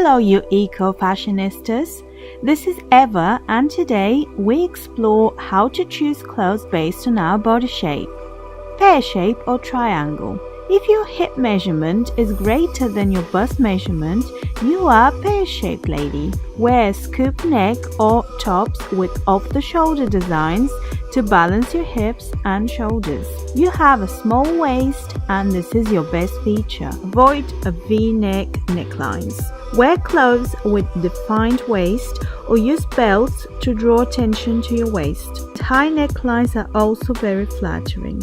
Hello you eco-fashionistas, this is Eva and today we explore how to choose clothes based on our body shape, pear shape or triangle. If your hip measurement is greater than your bust measurement, you are pear-shaped lady. Wear scoop neck or tops with off-the-shoulder designs to balance your hips and shoulders. You have a small waist and this is your best feature. Avoid V-neck necklines. Wear clothes with defined waist or use belts to draw attention to your waist. High necklines are also very flattering.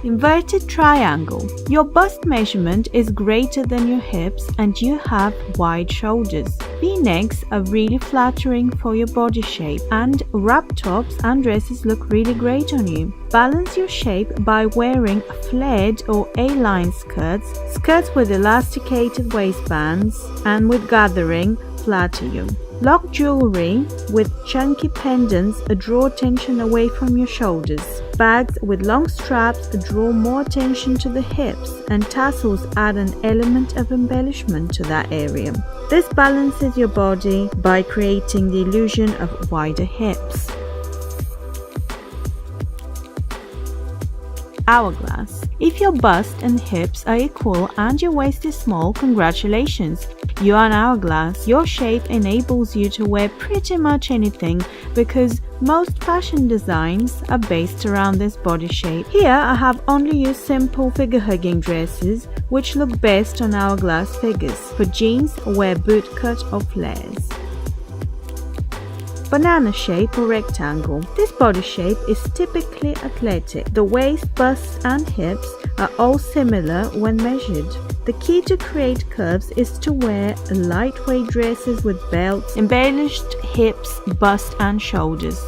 Inverted triangle. Your bust measurement is greater than your hips and you have wide shoulders. V-necks are really flattering for your body shape and wrap tops and dresses look really great on you. Balance your shape by wearing flared or A-line skirts, skirts with elasticated waistbands and with gathering flatter you. Lock jewelry with chunky pendants draw attention away from your shoulders. Bags with long straps draw more attention to the hips and tassels add an element of embellishment to that area. This balances your body by creating the illusion of wider hips. Hourglass. If your bust and hips are equal and your waist is small, congratulations! You are an hourglass. Your shape enables you to wear pretty much anything because most fashion designs are based around this body shape. Here I have only used simple figure-hugging dresses which look best on hourglass figures. For jeans, wear bootcut or flares. Banana shape or rectangle. This body shape is typically athletic. The waist, bust and hips are all similar when measured. The key to create curves is to wear lightweight dresses with belts, embellished hips, bust and shoulders.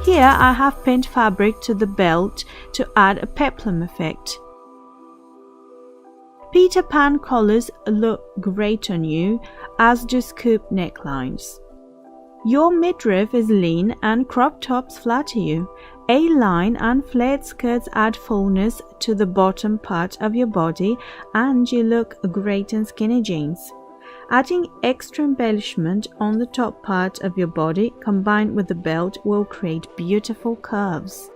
Here I have pinned fabric to the belt to add a peplum effect. Peter Pan collars look great on you, as do scoop necklines. Your midriff is lean and crop tops flatter you. A-line and flared skirts add fullness to the bottom part of your body and you look great in skinny jeans. Adding extra embellishment on the top part of your body combined with the belt will create beautiful curves.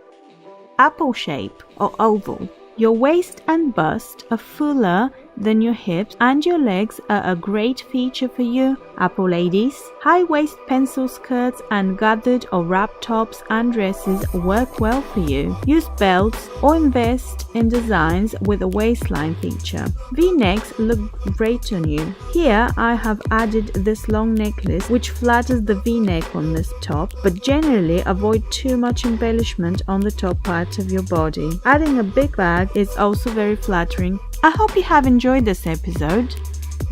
Apple shape or oval. Your waist and bust are fuller than your hips and your legs are a great feature for you, apple ladies. High waist pencil skirts and gathered or wrap tops and dresses work well for you. Use belts or invest in designs with a waistline feature. V-necks look great on you. Here I have added this long necklace which flatters the V-neck on this top, but generally avoid too much embellishment on the top part of your body. Adding a big bag is also very flattering. I hope you have enjoyed this episode.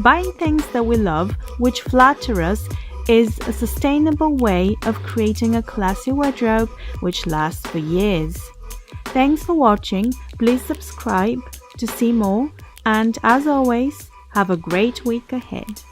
Buying things that we love, which flatter us, is a sustainable way of creating a classy wardrobe which lasts for years. Thanks for watching. Please subscribe to see more and as always, have a great week ahead.